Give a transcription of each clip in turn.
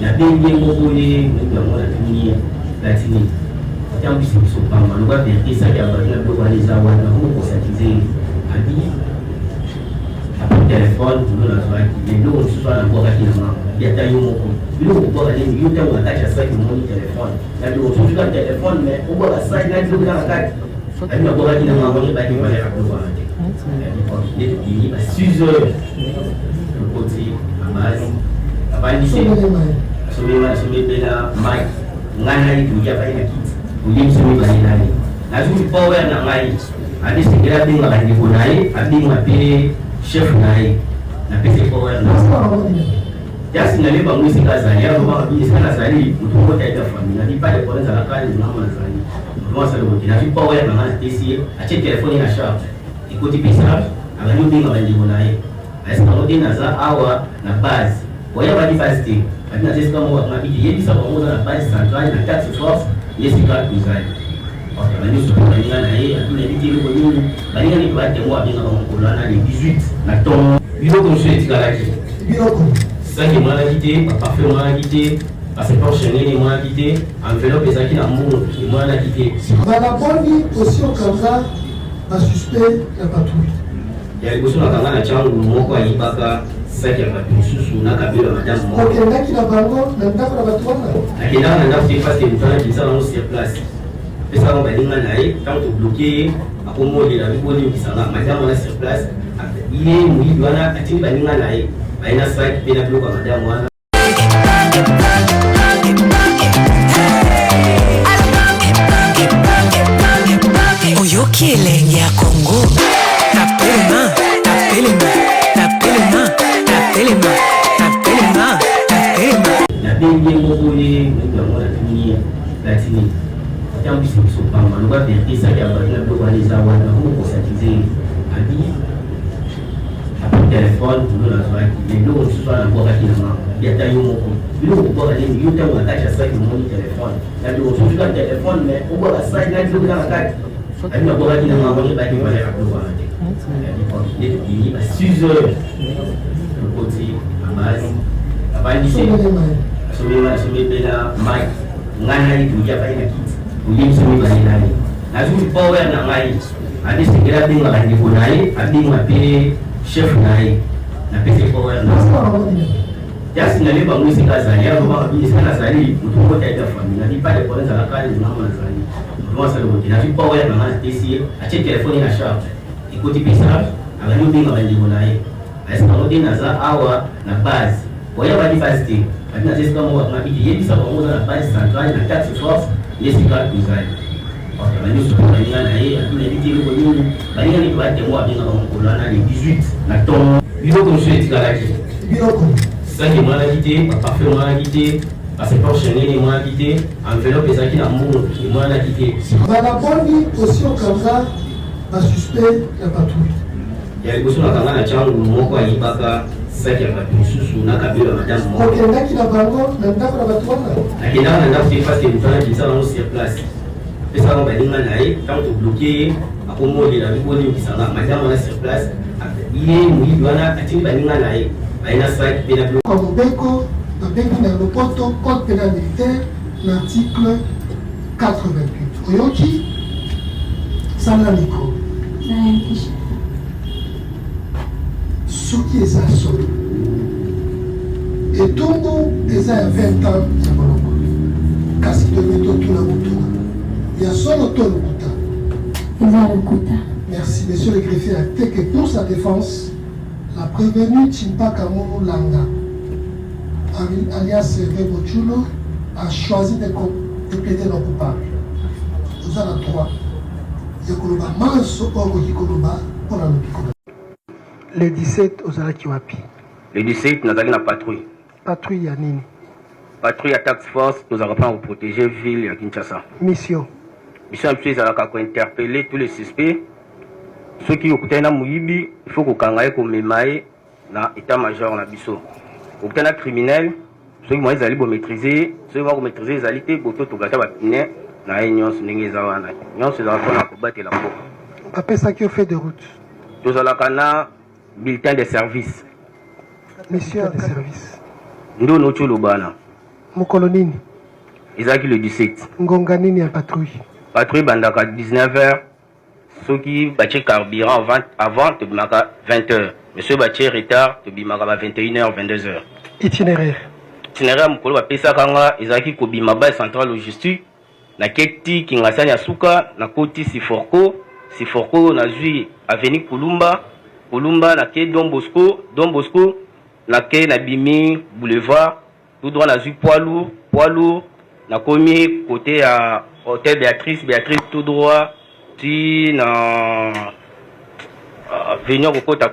na bengi ngoko ye ndio mwana dunia latini tant pis ils sont pas mal on va vérifier ça ya bana do baliza wana ko conscientiser abi après téléphone nous la soirée mais nous on se soit la boire qui na ya tayo moko nous on boire les yo tayo attache ça qui mon téléphone là on se joue téléphone mais on boire ça là do dans la tête abi na boire qui na ngoni ba ki ba ya do ba il est 6 heures le côté amaz abandi c'est somebela mai ngana itu ya pa ina kit ulim sumi ba ina ni lazima power na ngai adi sikira binga ka ndi kunai abinga pe chef nai na pese power na yasi na leba mwisi kaza ya roba bi sana sali mtuko ta ida family ni pale kwa za kali na mama sali mwa sali wote na power na ngana tesi ache telefoni na sharp ikoti pesa angalia binga ba ndi kunai asa wote na za awa na base waya ba di fasting adina tesi kama wakati yebi sababu na base central na tax force yesi ka kuzali okay bani so bani na yeye adina biti ko nyinyi bani ni kwa temwa binga ba mkolana ni 18 na ton bilo ko sheti kalaji bilo ko saki mwana kité parfait mwana kité passeport Schengen mwana kité enveloppe ezaki na mbungu mwana kité bana boni aussi au Kanza ba suspect ya patrouille ya liboso na kanga na changu moko ayibaka saki ya matususu na kabila madame moko okendaki na bango na ndako na bato wana akendaka na ndako te parce que mutana kisa nango sur place pesa bango balinga na ye ntango tobloke akomolela biboni okisanga madame wana sur place ye moyibi wana atindi balinga na ye baye na saki mpe na biloko ya madame wana oyoki elenge ya Congo tapelema na bengi ngoko ye ndio mwana dunia latini tant pis ils sont pas mal on va vérifier ça ya bana do baliza wana ko conscientiser abi après téléphone nous la soirée mais nous on se soit la boire qui na ya tayo moko nous on boire les yo tayo attache ça qui mon téléphone là on se joue téléphone mais on boire ça là do dans la tête abi na boire qui na ngoni ba ki ba ya do ba il est 6 heures le côté amaz abandi c'est somebela mai ngana itu ya pa ina kit ulim sumi ba ina ni lazima power na ngai adi sikira binga ka ndi kunai abinga pe chef nai na pese power na yasi na leba mwisi kaza ya roba bi sana sali mtuko ta ida family ni pale kwa za kali na mama sali mwa sali wote na power na ngana tesi ache telefoni na sharp ikoti pesa angalia binga ba ndi kunai asa wote na za awa na base waya ba di fasting adina tesi kama wakati yebi sababu na base central na tax force yesi ka kuzali okay bani so bani na yeye adina biti ko nyinyi bani ni kwa temwa binga ba mkolana ni 18 na ton bilo ko sheti kalaji bilo ko saki mwana kité parfait mwana kité passeport Schengen mwana kité enveloppe ezaki na mbungu mwana kité bana boni aussi au Kanza ba suspect ya patrouille ya liboso na kanga na changu moko ayibaka saki ya matususu na kabila madame moko okendaki na bango na ndako na bato wana akendaka na ndako te parce que mutana kisa nango sur place pesa bango balinga na ye ntango tobloke ye akomolela biboni okisanga madame wana sur place ye moyibi wana atindi balinga na ye baye na saki mpe na biloko kwa mobeko babengi na lopoto code pénal militaire l'article 88 oyoki sala micro soki eza solo etongo eza ya 20 ans ya boloko kasi tomi totuna motuna ya solo to lokuta eza lokuta. Merci monsieur le greffier acté que pour sa défense la prévenue Chimpaka Mono Langa alias Rebo Chulo a choisi de plaider non coupable. Nous avons droit de Koloba Manso Oro Koloba pour la Lopikolo. Le 17 aux Alakiwapi. Le 17 nous avons la patrouille. Patrouille à Nini. Patrouille à tax force nous avons pour protéger la ville de Kinshasa. Mission. Mission est à interpeller tous les suspects. Ceux qui ont été Mouibi, il faut qu'on ait comme mémaille dans l'état-major na biso. Au cas criminel, ceux qui ont maîtriser, ceux qui ont maîtriser les alités, pour tout gâter la pine, na union n'engage zawana. Union c'est la pour battre la peau. Après ça qui ont fait de route. Tous à la cana bulletin de service. Mission de service. Ndo no chulubana. Mokolonini. Ezaki le 17. Ngonga nini en patrouille? Patrouille bandaka 19h. Ceux qui battent carburant avant te bimaka 20h. Monsieur battu retard te bimaka 21h 22h. Itinéraire. Itinéraire mukolo bapesa kanga ezaki ko bima ba central logistique na keti kingasani asuka na koti Siforko na zui avenue Kulumba na ke Don Bosco na ke na bimi boulevard tout droit na zui poids lourd na komi côté à hôtel Béatrice tout droit ti na venir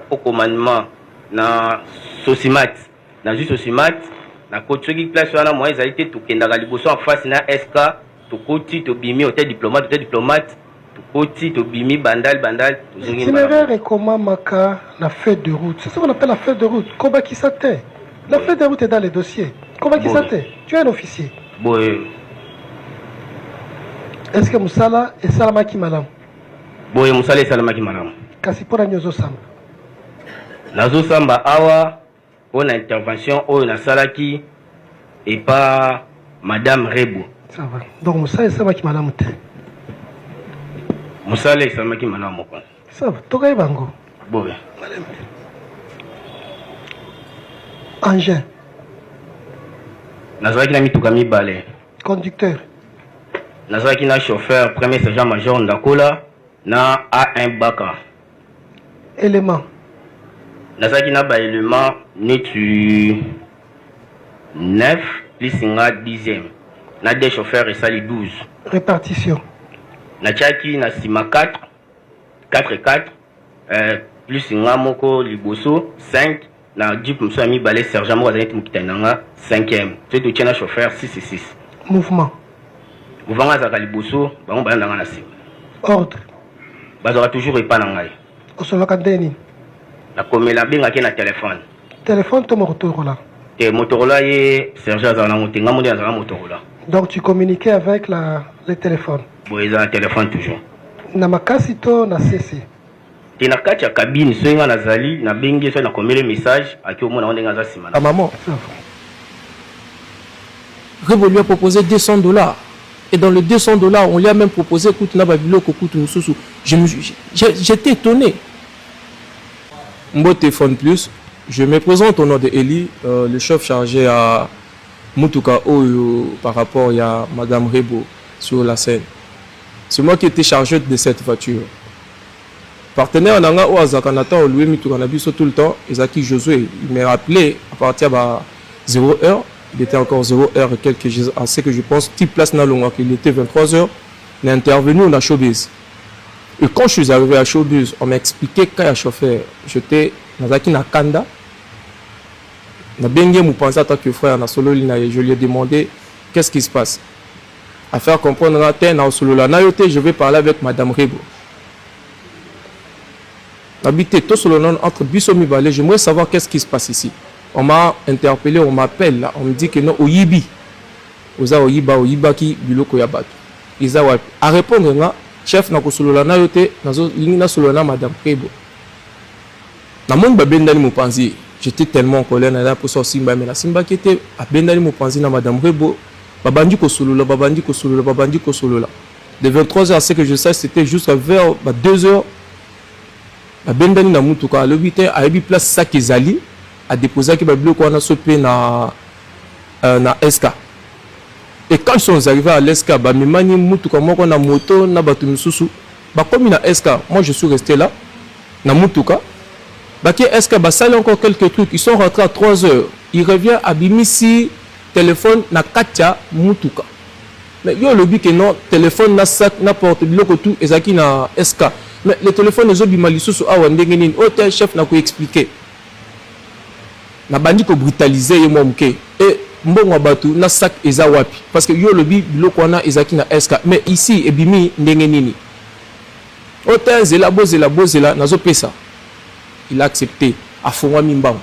au commandement na Sosimat na zui Sosimat na côté qui place wana moi ils a été tout kendaka liboso en face na SK to koti to bimi hôtel diplomate to koti to bimi bandal itinéraire et comment maka la fête de route, c'est ce qu'on appelle la fête de route. Koba qui s'attend, la fête de route est dans les dossiers. Koba qui s'attend, tu es un officier. Boy. Est-ce que Moussala et Salamaki Malam? Boy Moussala et Salamaki Malam. Kasi pour Nyozo Samba. Nazo Samba awa pour l'intervention au na salaki et pas Madame Rebo. Ça va. Donc Moussala et Salamaki Malam te. Moussala et Salamaki Malam moko. Ça va. Toka Bango. Boy. Engin. Nazaki na mituka mibale. Conducteur. Nazaki na chauffeur premier sergent major Ndakola na A1 Baka. Élément. Nazaki na ba élément netu 9 plus 10e. Na des chauffeurs et sali 12. Répartition. Na chaki na sima 4 plus moko liboso 5 na jeep mso ami balé sergent mo azali mukitananga 5e. C'est tout tient chauffeur 6 et 6. Mouvement. Mouvement azaka liboso bango balanga na sima. Ordre. Bazora toujours epa na ngai. Osoloka ndeni. Na komela benga ke na téléphone. Téléphone to Motorola. Et Motorola ye sergent azana motenga mo azana Motorola. Donc tu communiquais avec le téléphone. Bon, ils ont un téléphone toujours. Na makasi to na CC. Et na kati ya cabine soinga na zali na bengi so na komele message aki omona onde ngaza sima. Ah maman. Rebo lui a proposé $200. Et dans les $200, on lui a même proposé écoute na babilo kokutu mususu. J'étais étonné. Mbo téléphone plus. Je me présente au nom de Eli, le chef chargé à Mutuka Oyo par rapport à Madame Rebo sur la scène. C'est moi qui étais chargé de cette voiture. Partenaire Nanga Oazakanata, on lui a mis tout tout le temps. Isaki Josué, il m'a rappelé à partir de 0h. Il était encore 0h et quelques jours, à ce que je pense, type place Nalonga, qu'il était 23h. On est intervenu, on a showbiz. Et quand je suis arrivé à showbiz, on m'a expliqué qu'il y a un chauffeur. J'étais dans Nakanda. Je lui ai demandé qu'est-ce qui se passe. À faire comprendre je vais parler avec Madame Rebo. Habité tout sur le nom entre Bissomi Balé, j'aimerais savoir qu'est-ce qui se passe ici. On m'a interpellé, on m'appelle là, on me dit que non, Oyibi. Oyiba qui biloko yabat. À répondre là, chef na kosolola na yote, nazo lingina solona Madame Rebo. Na mon babendani mopanzi. J'étais tellement en colère là pour ça Simba, mais la Simba qui était à Bendali Mopanzi na Madame Rebo, babandi ko solola. De 23h à ce que je sais, c'était jusqu'à vers 2h. La Bendali na Mutuka, le 8h, à Ebi place Sakizali, a déposé que Babilo ko na sopé na SK. Et quand ils sont arrivés à l'SK, ba mimani Mutuka moko na moto na batu misusu, ba comme na SK, moi je suis resté là na Mutuka. Est-ce que ça encore quelques trucs? Ils sont rentrés à 3h. Il revient à Bimisi, téléphone, na Katia, Mutuka. Mais il y a le but que non, téléphone, na sac, n'importe quoi, tout, et ça qui na SK. Mais le téléphone, les autres, ils sont à Wandengeni, hôtel chef n'a qu'à expliquer. Na bandi ko brutaliser, et moi, et mbongo batu, na sac, et ça wapi. Parce que il y a le but, l'okwana, et ça qui na SK. Mais ici, et Bimi, Ndengenini. Hôtel, zela, nazo pesa. Il a accepté à Fonwa Mimbang.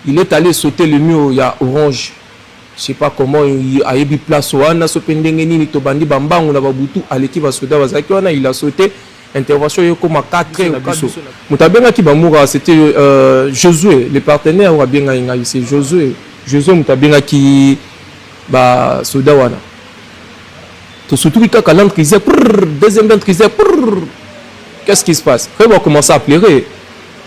Il est allé sauter le mur, il y a orange. Je ne sais pas comment il a eu place. Il a sauté. intervention yo comme 4 heures biso mutabenga ki bamura c'était Josué le partenaire wa benga ngai c'est Josué mutabenga ki ba soda wana to surtout kaka l'entrée deuxième entrée qu'est-ce qui se passe après on commence à pleurer.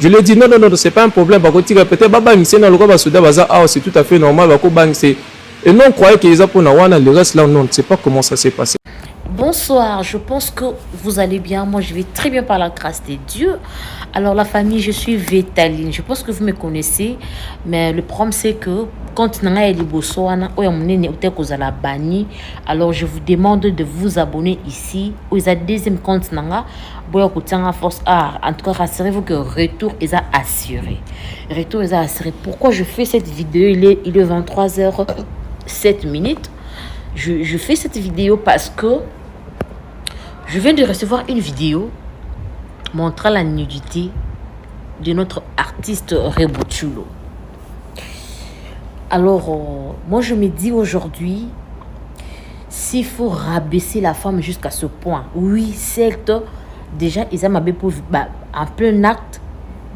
Je lui ai dit non, c'est pas un problème. Par contre, peut-être bang c'est dans le cas souda baza c'est tout à fait normal. Bang c'est et non croyez qu'ils ont pour nawana le reste là non, ne sait pas comment ça s'est passé. Bonsoir, je pense que vous allez bien. Moi, je vais très bien par la grâce de Dieu. Alors, la famille, je suis Vétaline. Je pense que vous me connaissez. Mais le problème, c'est que quand vous avez bani, alors je vous demande de vous abonner ici. Vous avez deuxième compte. Force art. En tout cas, rassurez-vous que retour est assuré. Retour est assuré. Pourquoi je fais cette vidéo? Il est 23h07. Je fais cette vidéo parce que je viens de recevoir une vidéo montrant la nudité de notre artiste Rebo Chulo. Alors, moi je me dis aujourd'hui, s'il faut rabaisser la femme jusqu'à ce point, oui, certes, déjà, ils ont mabé pour en plein acte,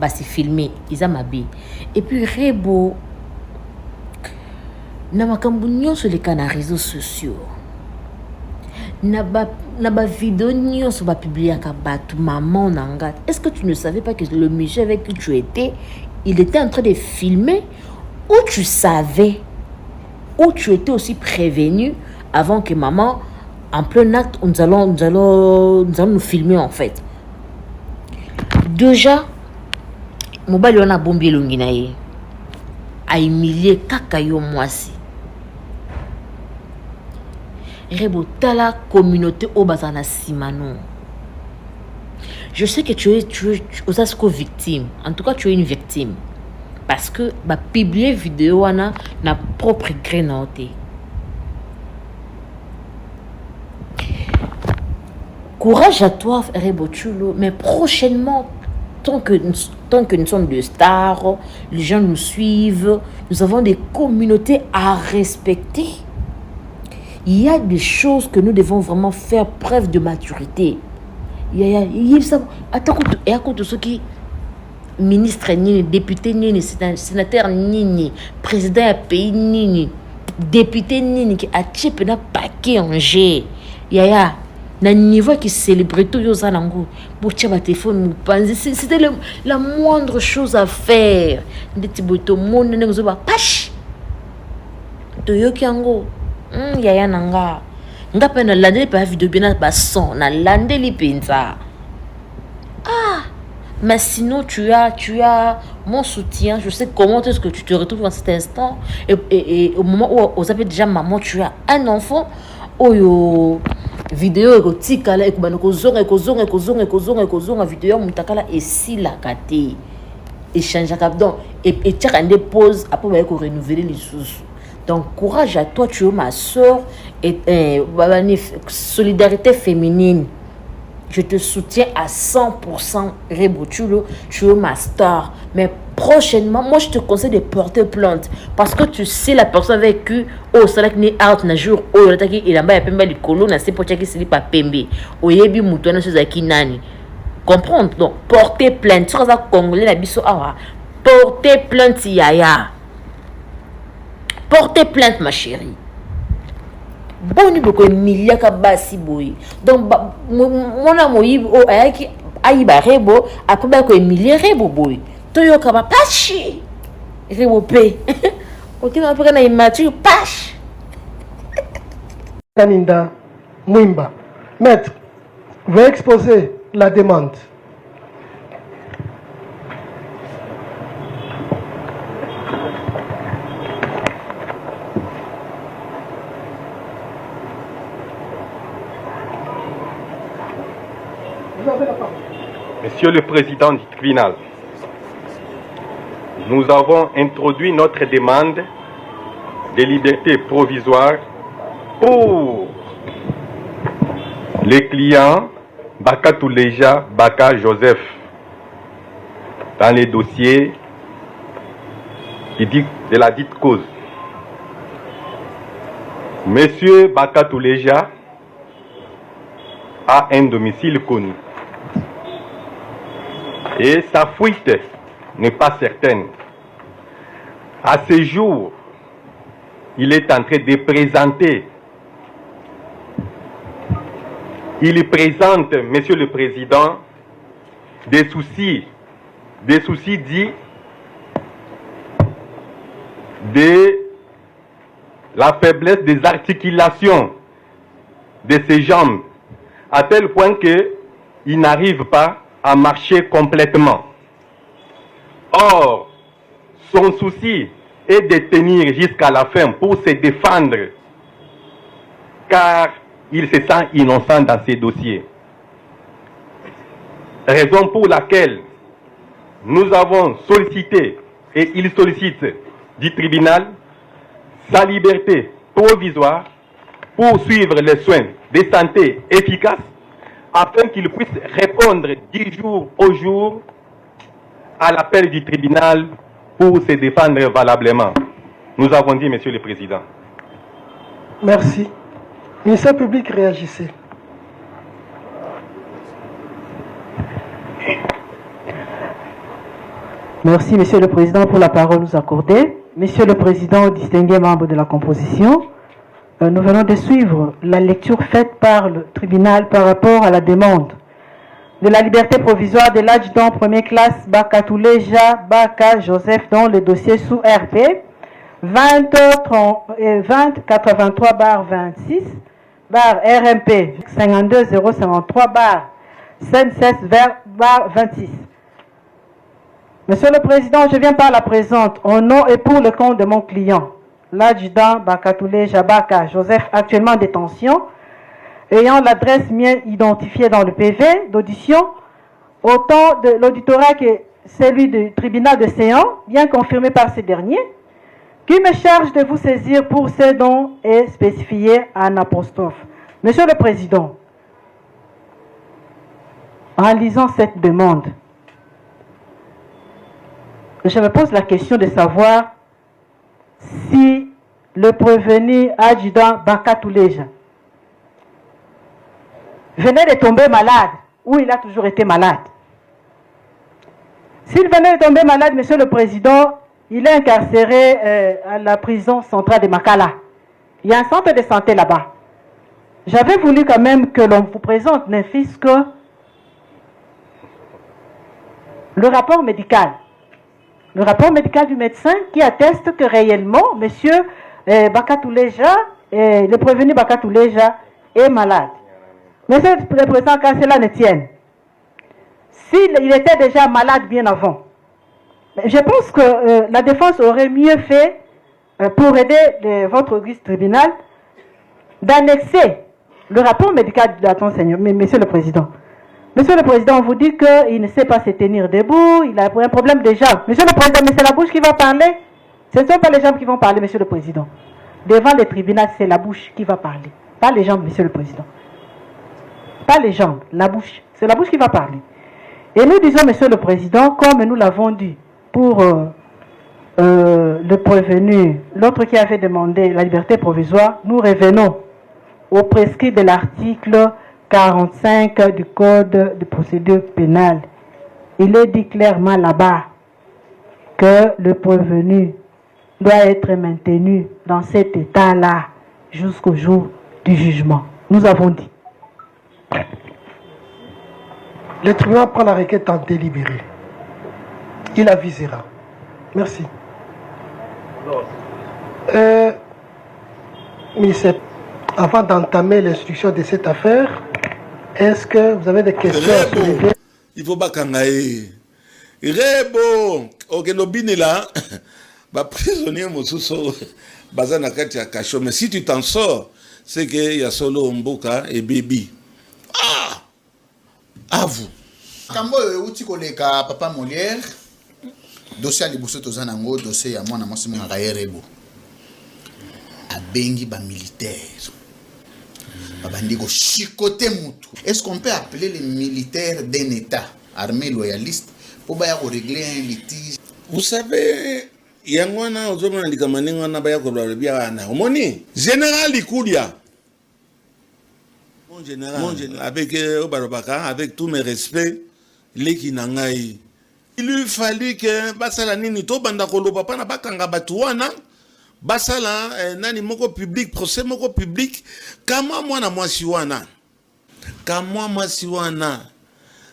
c'est filmé, ils ont mabé. Et puis Rebo, na sur les canaux réseaux sociaux. Na ba vidéo sur ba publier maman nanga. Est-ce que tu ne savais pas que le monsieur avec qui tu étais, il était en train de filmer, ou tu savais, ou tu étais aussi prévenu avant que maman en plein acte nous allons nous filmer en fait. Déjà mobile on a bombé l'onginaye a humilié kakayo mwasi. Rebo tala communauté au bazana simano. Je sais que tu es victime. En tout cas, tu es une victime. Parce que publier vidéo na propre gré. Courage à toi, Rebo Chulo, mais prochainement, tant que nous sommes des stars, les gens nous suivent, nous avons des communautés à respecter. Il y a des choses que nous devons vraiment faire preuve de maturité. Il y a ça. Attends, et à cause de ce qui ministre ni député ni sénateur ni président du pays ni député ni qui a chipé na paquet en G. Il y a na niveau qui célèbre tout yo zanango pour tchaba téléphone c'était la moindre chose à faire. Ndeti boto monde ne ngoba pash. To yo kiango yaya nanga nga pe na lande pa vidéo bien ba son na lande li penza mais sinon tu as mon soutien. Je sais comment est-ce que tu te retrouves dans cet instant et au moment où vous avez déjà maman, tu as un enfant oyo vidéo erotika la ekubana kozonga vidéo mutakala esi la kate échange donc et tchaka ndé pause après va ko renouveler les sous. Donc, courage à toi, tu es ma soeur et solidarité féminine. Je te soutiens à 100%, Rebo Chulo, tu es ma star. Mais prochainement, moi, je te conseille de porter plainte. Parce que tu sais, la personne avec qui, c'est là que ni out na jour, il a pas pembe les colons, na c'est pour que c'est pas pembe. Yebi muto na chose qui nani. Comprendre? Donc, porter plainte. Tu vas congolais la biso awa. Porter plainte, yaya. Portez plainte, ma chérie. Boni boko miliaka basi boy. Donc mon amoyi o ayaki ayiba Rebo après ko emilie Rebo boy. Toyo ka ba pachi. Rebo pe. OK na après na immature pache. Kaninda Mwimba. Maître, veuillez exposer la demande. Monsieur le Président du tribunal, nous avons introduit notre demande de liberté provisoire pour les clients Baka Touleja, Baka Joseph dans les dossiers de la dite cause. Monsieur Baka Touleja a un domicile connu. Et sa fuite n'est pas certaine. À ce jour, il est en train de présenter. Il présente, Monsieur le Président, des soucis dits de la faiblesse des articulations de ses jambes, à tel point qu'il n'arrive pas à marcher complètement. Or, son souci est de tenir jusqu'à la fin pour se défendre, car il se sent innocent dans ces dossiers. Raison pour laquelle nous avons sollicité, et il sollicite du tribunal, sa liberté provisoire pour suivre les soins de santé efficaces afin qu'il puisse répondre 10 jours au jour à l'appel du tribunal pour se défendre valablement. Nous avons dit, Monsieur le Président. Merci. Ministère public, réagissez. Merci, Monsieur le Président, pour la parole nous accordée. Monsieur le Président, distingués membres de la composition, nous venons de suivre la lecture faite par le tribunal par rapport à la demande de la liberté provisoire de l'adjudant première classe Bakatouleja Baka Joseph dans le dossier sous RP 2083/26 RMP 52053/26. Monsieur le Président, je viens par la présente au nom et pour le compte de mon client, l'adjudant Bakatouleja Baka Joseph, actuellement en détention, ayant l'adresse bien identifiée dans le PV d'audition, autant de l'auditorat que celui du tribunal de Séan, bien confirmé par ces derniers, qui me charge de vous saisir pour ce dont est spécifié en apostrophe. Monsieur le Président, en lisant cette demande, je me pose la question de savoir si le prévenu adjudant Bakatouleja venait de tomber malade ou il a toujours été malade. S'il venait de tomber malade, Monsieur le Président, il est incarcéré à la prison centrale de Makala. Il y a un centre de santé là-bas. J'avais voulu quand même que l'on vous présente, ne fût-ce que le rapport médical. Le rapport médical du médecin qui atteste que réellement, Monsieur Bakatouleja, le prévenu Bakatouleja, est malade. Monsieur le Président, quand cela ne tienne, s'il était déjà malade bien avant, je pense que la défense aurait mieux fait, pour aider votre auguste tribunal, d'annexer le rapport médical de Monsieur le Président. Monsieur le Président, on vous dit qu'il ne sait pas se tenir debout, il a un problème de jambes. Monsieur le Président, mais c'est la bouche qui va parler. Ce ne sont pas les jambes qui vont parler, Monsieur le Président. Devant le tribunal, c'est la bouche qui va parler. Pas les jambes, Monsieur le Président. Pas les jambes, la bouche. C'est la bouche qui va parler. Et nous disons, Monsieur le Président, comme nous l'avons dit pour le prévenu, l'autre qui avait demandé la liberté provisoire, nous revenons au prescrit de l'article 45 du Code de procédure pénale. Il est dit clairement là-bas que le prévenu doit être maintenu dans cet état-là jusqu'au jour du jugement. Nous avons dit. Le tribunal prend la requête en délibéré. Il avisera. Merci. Ministre, avant d'entamer l'instruction de cette affaire, est-ce que vous avez des questions à soulever? Il faut pas qu'on aille. Rebo, Okenobine là, bah prisonnier Mosuso, Bazana Katia Kacho. Mais si tu t'en sors, c'est qu'il y a solo Mboka et Baby. Ah! À vous. Kambo outi koleka papa Molière. Dossier liboso tozanango dossier ya mwana mwasi mwana Rebo. Abengi ba militaire. Babandiko chicoter mutu. Est-ce qu'on peut appeler les militaires d'un état armé loyaliste pour baya ko régler un litige? Vous savez, yangwana ozomona likamanenga na baya ko bia na. Omoni, général Ikudia. Mon général, avec Obarobaka, avec tous mes respects, les Kinangai Il lui fallu que basala nini to banda koloba pana bakanga batuana basala nani moko public procès moko public kama mwana mwasi wana kama mwasi wana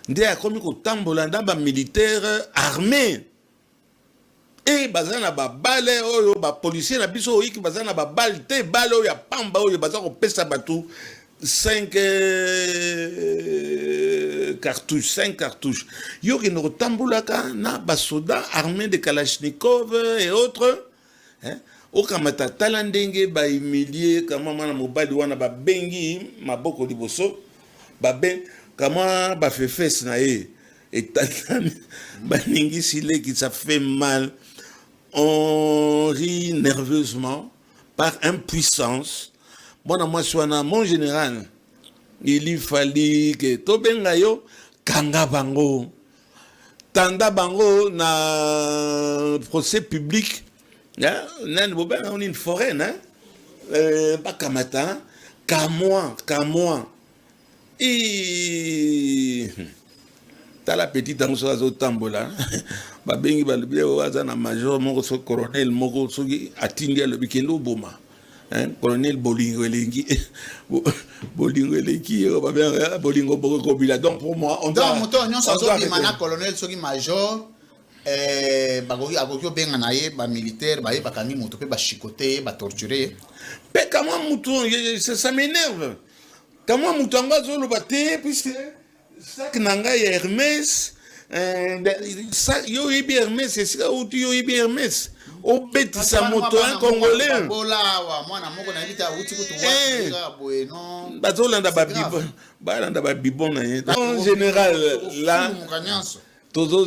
nde akomi kotambola nda ba militaire armé et bazana ba balle oyo ba policier na biso oyiki bazana ba balle te balle oyo ya pamba oyo bazako pesa batu 5 cartouches, 5 cartouches. Yo qui nous tamboulaka na basoda armés de Kalachnikov et autres. Au kamata talandenge ba humilier kama mana mobali wana ba bengi maboko liboso ba ben kama ba fait fesse na e et ba ningi sile qui ça fait mal. On rit nerveusement par impuissance. Bon, moi, mon général, il lui fallait que Tobenga yo, Kanga Bango, Tanda Bango, na procès public, on a une forêt, pas Kamata, Kamoa. Et t'as la petite danse au tambola, Babengi Balubia, Wazana Major, Moko Colonel, Moko Sogi, Atindia le Bikendo Boma. Colonel Bolingo Elengi, Bolingo Bokobila. Donc pour moi, on doit. Donc, on colonel, Sogi Major, Bagogio Benganaye, militaire, Bakami Moutopé, Chicoté, torturé. Mais comment Mouton, ça m'énerve. Comment Mouton va se le battre, puisque ça que Nanga Hermès, ça, yo ibi Hermès, c'est ça où tu yo ibi Hermès. Au bête sa moto un congolais. En général, là, tous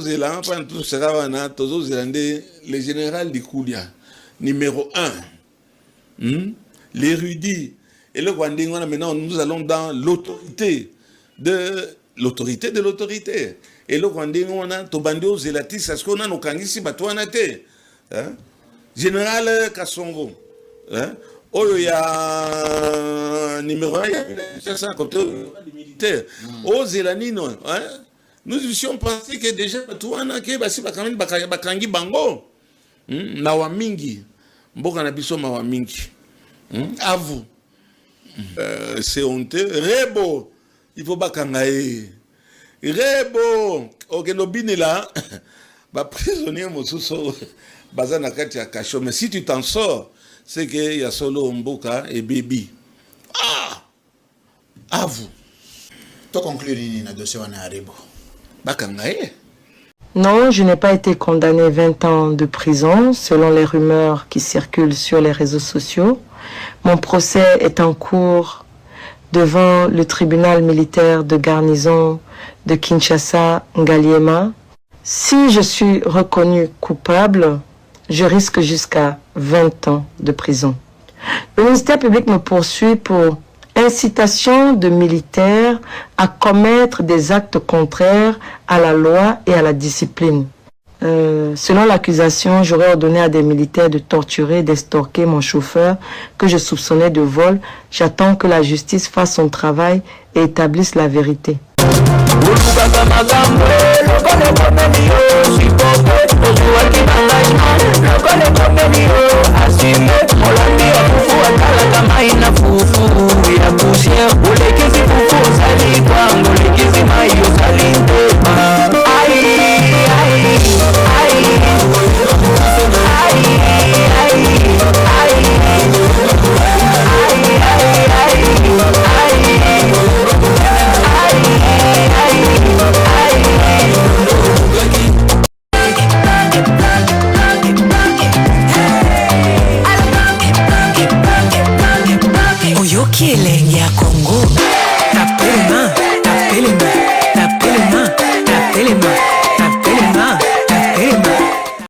les généraux du Koulia, numéro 1, l'érudit. Et le Rwandais, maintenant, nous allons dans l'autorité de l'autorité. Et le Rwandais, on a Tobandio Zelatis, parce qu'on a nos kangisi batouanate. Général Kassongo, oh, il y a numéro 1, c'est ça, côté militaire. Oh, Zélanino, nous avions pensé que déjà, tout le monde a bakangi bango. Nawamingi, Mbokanabiso Mawamingi. À vous. C'est honteux. Rebo, il faut bakangaye. Rebo, Okenobine là. Bah, prisonnier, Mosuso, Bazana Katia Kacho. Mais si tu t'en sors, c'est qu'il y a solo Mboka et Baby. Ah! À vous. Tu conclure dans le dossier de Rebo. Non, je n'ai pas été condamné 20 ans de prison, selon les rumeurs qui circulent sur les réseaux sociaux. Mon procès est en cours devant le tribunal militaire de garnison de Kinshasa, Ngaliema. Si je suis reconnu coupable, je risque jusqu'à 20 ans de prison. Le ministère public me poursuit pour incitation de militaires à commettre des actes contraires à la loi et à la discipline. Selon l'accusation, j'aurais ordonné à des militaires de torturer et d'estorquer mon chauffeur que je soupçonnais de vol. J'attends que la justice fasse son travail et établisse la vérité. Así